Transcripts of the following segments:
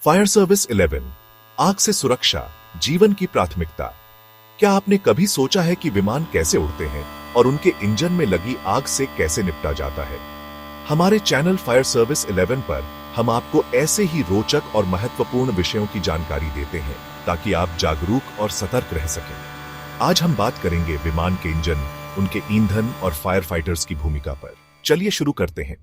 Fire service 11 आग से सुरक्षा जीवन की प्राथमिकता। क्या आपने कभी सोचा है कि विमान कैसे उड़ते हैं और उनके इंजन में लगी आग से कैसे निपटा जाता है? हमारे चैनल फायर सर्विस 11 पर हम आपको ऐसे ही रोचक और महत्वपूर्ण विषयों की जानकारी देते हैं ताकि आप जागरूक और सतर्क रह सकें। आज हम बात करेंगे विमान के इंजन, उनके ईंधन और फायर फाइटर्स की भूमिका पर। चलिए शुरू करते हैं।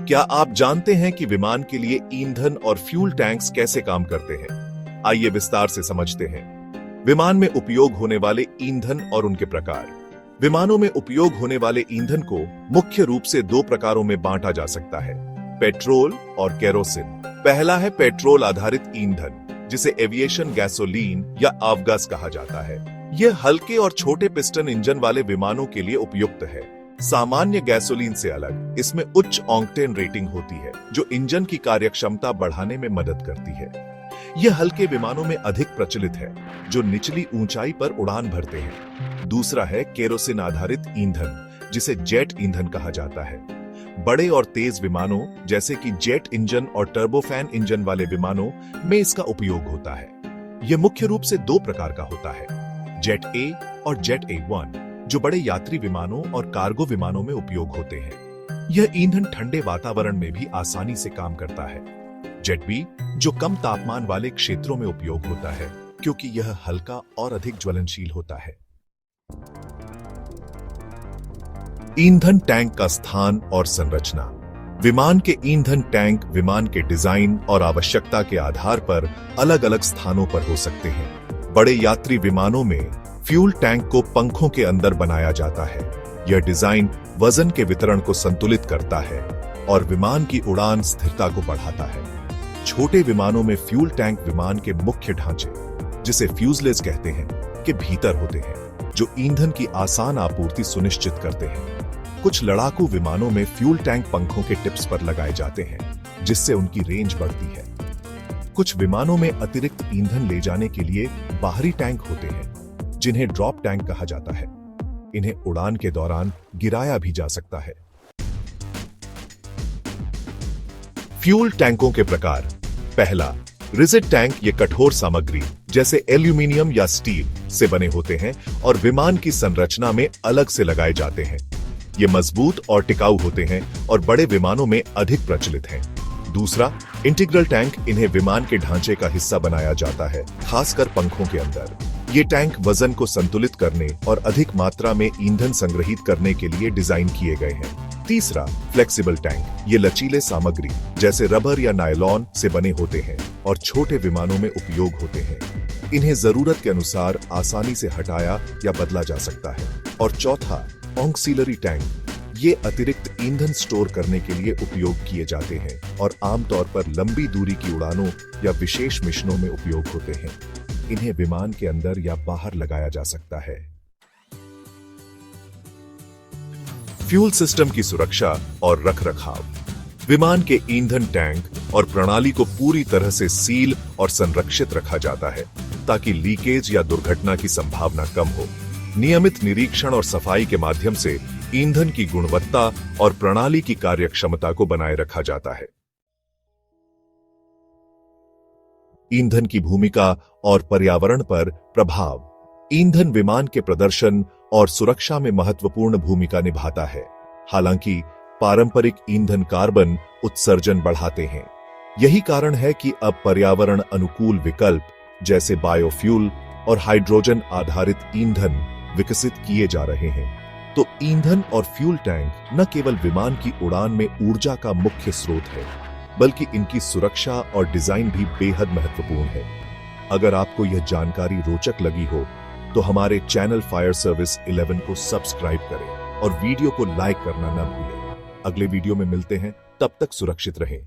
क्या आप जानते हैं कि विमान के लिए ईंधन और फ्यूल टैंक्स कैसे काम करते हैं? आइए विस्तार से समझते हैं। विमान में उपयोग होने वाले ईंधन और उनके प्रकार। विमानों में उपयोग होने वाले ईंधन को मुख्य रूप से दो प्रकारों में बांटा जा सकता है, पेट्रोल और केरोसिन। पहला है पेट्रोल आधारित ईंधन, जिसे एविएशन गैसोलीन या आवगास कहा जाता है। यह हल्के और छोटे पिस्टन इंजन वाले विमानों के लिए उपयुक्त है। सामान्य गैसोलीन से अलग इसमें उच्च ऑक्टेन रेटिंग होती है, जो इंजन की कार्यक्षमता बढ़ाने में मदद करती है। यह हल्के विमानों में अधिक प्रचलित है, जो निचली ऊंचाई पर उड़ान भरते हैं। दूसरा है केरोसिन आधारित ईंधन, जिसे जेट ईंधन कहा जाता है। बड़े और तेज विमानों जैसे कि जेट इंजन और टर्बोफैन इंजन वाले विमानों में इसका उपयोग होता है। यह मुख्य रूप से दो प्रकार का होता है, जेट ए और जेट A1, जो बड़े यात्री विमानों और कार्गो विमानों में उपयोग होते हैं। यह ईंधन ठंडे वातावरण में भी आसानी से काम करता है। जेट बी, जो कम तापमान वाले क्षेत्रों में उपयोग होता है, क्योंकि यह हल्का और अधिक ज्वलनशील होता है। ईंधन टैंक का स्थान और संरचना। विमान के ईंधन टैंक विमान के डिजाइन और आवश्यकता के आधार पर अलग अलग स्थानों पर हो सकते हैं। बड़े यात्री विमानों में फ्यूल टैंक को पंखों के अंदर बनाया जाता है। यह डिजाइन वजन के वितरण को संतुलित करता है और विमान की उड़ान स्थिरता को बढ़ाता है। छोटे विमानों में फ्यूल टैंक विमान के मुख्य ढांचे, जिसे फ्यूजलेज कहते हैं, के भीतर होते हैं, जो ईंधन की आसान आपूर्ति सुनिश्चित करते हैं। कुछ लड़ाकू विमानों में फ्यूल टैंक पंखों के टिप्स पर लगाए जाते हैं, जिससे उनकी रेंज बढ़ती है। कुछ विमानों में अतिरिक्त ईंधन ले जाने के लिए बाहरी टैंक होते हैं, जिन्हें ड्रॉप टैंक कहा जाता है। इन्हें उड़ान के दौरान गिराया भी जा सकता है। फ्यूल टैंकों के प्रकार। पहला, रिजिड टैंक। ये कठोर सामग्री जैसे एल्यूमीनियम या स्टील से बने होते हैं और विमान की संरचना में अलग से लगाए जाते हैं। ये मजबूत और टिकाऊ होते हैं और बड़े विमानों में अधिक प्रचलित हैं। दूसरा, इंटीग्रल टैंक। इन्हें विमान के ढांचे का हिस्सा बनाया जाता है, खासकर पंखों के अंदर। ये टैंक वजन को संतुलित करने और अधिक मात्रा में ईंधन संग्रहित करने के लिए डिजाइन किए गए हैं। तीसरा, फ्लेक्सिबल टैंक। ये लचीले सामग्री जैसे रबर या नायलॉन से बने होते हैं और छोटे विमानों में उपयोग होते हैं। इन्हें जरूरत के अनुसार आसानी से हटाया या बदला जा सकता है। और चौथा, ऑक्सिलरी टैंक। ये अतिरिक्त ईंधन स्टोर करने के लिए उपयोग किए जाते हैं और आमतौर पर लंबी दूरी की उड़ानों या विशेष मिशनों में उपयोग होते हैं। इन्हें विमान के अंदर या बाहर लगाया जा सकता है। फ्यूल सिस्टम की सुरक्षा और रखरखाव। विमान के ईंधन टैंक और प्रणाली को पूरी तरह से सील और संरक्षित रखा जाता है, ताकि लीकेज या दुर्घटना की संभावना कम हो। नियमित निरीक्षण और सफाई के माध्यम से ईंधन की गुणवत्ता और प्रणाली की कार्यक्षमता को बनाए रखा जाता है। ईंधन की भूमिका और पर्यावरण पर प्रभाव। ईंधन विमान के प्रदर्शन और सुरक्षा में महत्वपूर्ण भूमिका निभाता है। हालांकि पारंपरिक ईंधन कार्बन उत्सर्जन बढ़ाते हैं। यही कारण है कि अब पर्यावरण अनुकूल विकल्प जैसे बायोफ्यूल और हाइड्रोजन आधारित ईंधन विकसित किए जा रहे हैं। तो ईंधन और फ्यूल टैंक न केवल विमान की उड़ान में ऊर्जा का मुख्य स्रोत है, बल्कि इनकी सुरक्षा और डिजाइन भी बेहद महत्वपूर्ण है। अगर आपको यह जानकारी रोचक लगी हो, तो हमारे चैनल फायर सर्विस 11 को सब्सक्राइब करें और वीडियो को लाइक करना न भूलें। अगले वीडियो में मिलते हैं, तब तक सुरक्षित रहें।